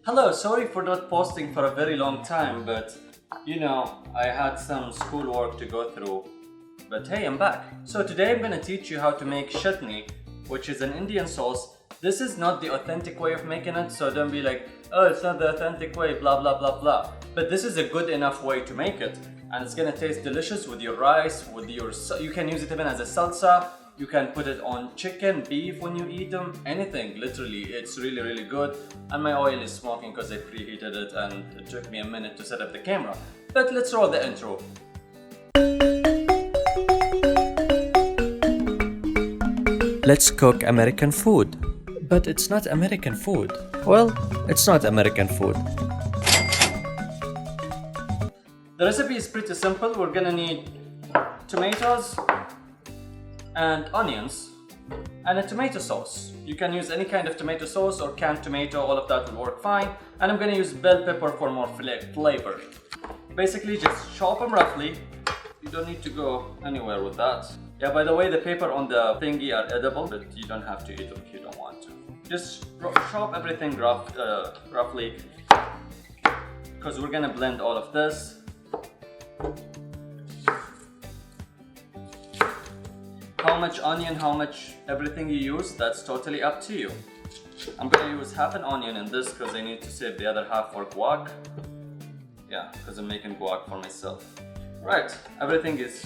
Hello, sorry for not posting for a very long time, but I had some schoolwork to go through. But hey, I'm back. So today I'm gonna teach you how to make chutney, which is an Indian sauce. This is not the authentic way of making it, so don't be like, oh, it's not the authentic way, blah blah blah blah. But this is a good enough way to make it, and it's gonna taste delicious with your rice, you can use it even as a salsa. You can put it on chicken, beef when you eat them, anything, literally. It's really, really good. And my oil is smoking because I preheated it and it took me a minute to set up the camera. But let's roll the intro. Let's cook American food. But it's not American food. Well, it's not American food. The recipe is pretty simple. We're gonna need tomatoes and onions and a tomato sauce. You can use any kind of tomato sauce or canned tomato, all of that will work fine. And I'm gonna use bell pepper for more flavor. Basically just chop them roughly. You don't need to go anywhere with that. Yeah, by the way, the pepper on the thingy are edible, but you don't have to eat them if you don't want to. Just chop everything roughly, because we're gonna blend all of this. How much onion, how much everything you use, that's totally up to you. I'm gonna use half an onion in this because I need to save the other half for guac. Yeah, because I'm making guac for myself. Right, everything is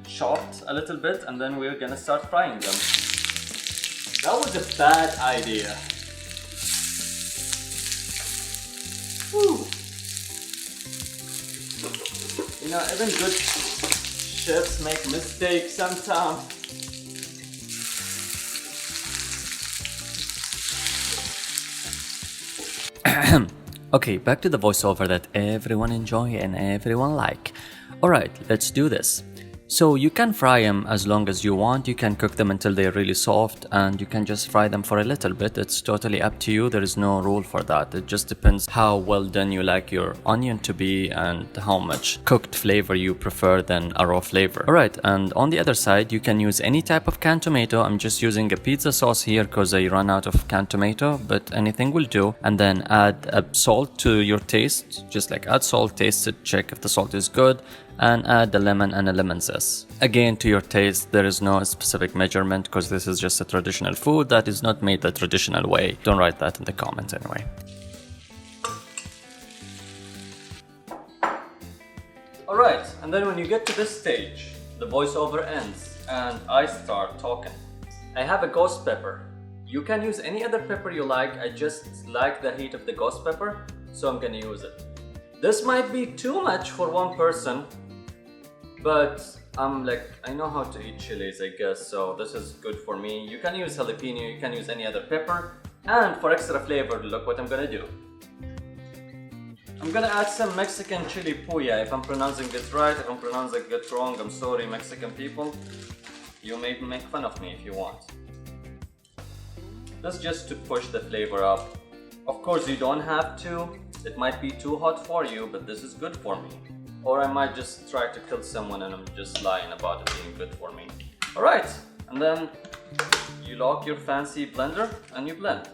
chopped a little bit and then we're gonna start frying them. That was a bad idea. Whew. Even good chefs make mistakes sometimes. Okay, back to the voiceover that everyone enjoy and everyone like. Alright, let's do this. So you can fry them as long as you want. You can cook them until they're really soft, and you can just fry them for a little bit. It's totally up to you. There is no rule for that. It just depends how well done you like your onion to be and how much cooked flavor you prefer than a raw flavor. Alright, and on the other side, you can use any type of canned tomato. I'm just using a pizza sauce here because I ran out of canned tomato, but anything will do. And then add salt to your taste. Just like add salt, taste it, check if the salt is good, and add the lemon and a lemon zest. Again, to your taste. There is no specific measurement because this is just a traditional food that is not made the traditional way. Don't write that in the comments anyway. Alright, and then when you get to this stage, the voiceover ends and I start talking. I have a ghost pepper. You can use any other pepper you like. I just like the heat of the ghost pepper, so I'm gonna use it. This might be too much for one person, but I know how to eat chilies, I guess, so this is good for me. You can use jalapeno, you can use any other pepper. And for extra flavor, look what I'm gonna do. I'm gonna add some Mexican chili puya, if I'm pronouncing it right. If I'm pronouncing it wrong, I'm sorry, Mexican people. You may make fun of me if you want. That's just to push the flavor up. Of course, you don't have to. It might be too hot for you, but this is good for me. Or I might just try to kill someone and I'm just lying about it being good for me. Alright, and then you lock your fancy blender and you blend.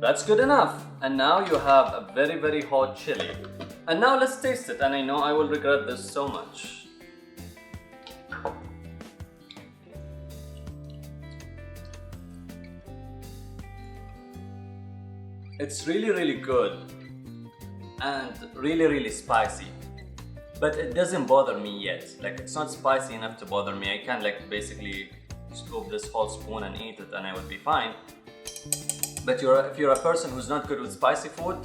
That's good enough. And now you have a very, very hot chili. And now let's taste it, and I know I will regret this so much. It's really, really good and really, really spicy, but it doesn't bother me yet. Like, it's not spicy enough to bother me. I can basically scoop this whole spoon and eat it and I would be fine. But if you're a person who's not good with spicy food,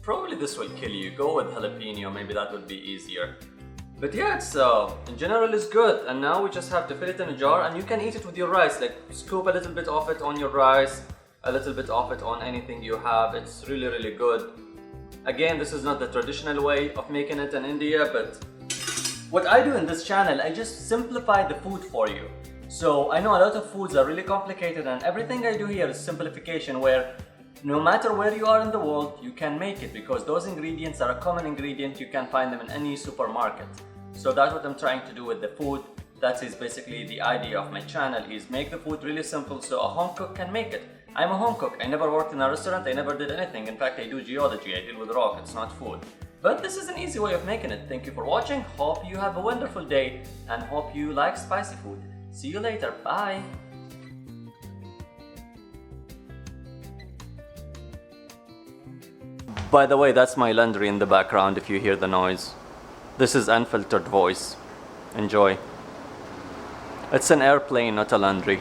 probably this will kill you. Go with jalapeno, maybe that would be easier. But yeah, it's in general it's good. And now we just have to fill it in a jar and you can eat it with your rice. Like, scoop a little bit of it on your rice, a little bit of it on anything you have. It's really, really good. Again, this is not the traditional way of making it in India, but what I do in this channel, I just simplify the food for you. So I know a lot of foods are really complicated, and everything I do here is simplification, where no matter where you are in the world, you can make it, because those ingredients are a common ingredient. You can find them in any supermarket. So that's what I'm trying to do with the food. That is basically the idea of my channel, is make the food really simple so a home cook can make it. I'm a home cook. I never worked in a restaurant. I never did anything. In fact, I do geology. I deal with rock. It's not food. But this is an easy way of making it. Thank you for watching. Hope you have a wonderful day and hope you like spicy food. See you later. Bye. By the way, that's my laundry in the background if you hear the noise. This is unfiltered voice. Enjoy. It's an airplane, not a laundry.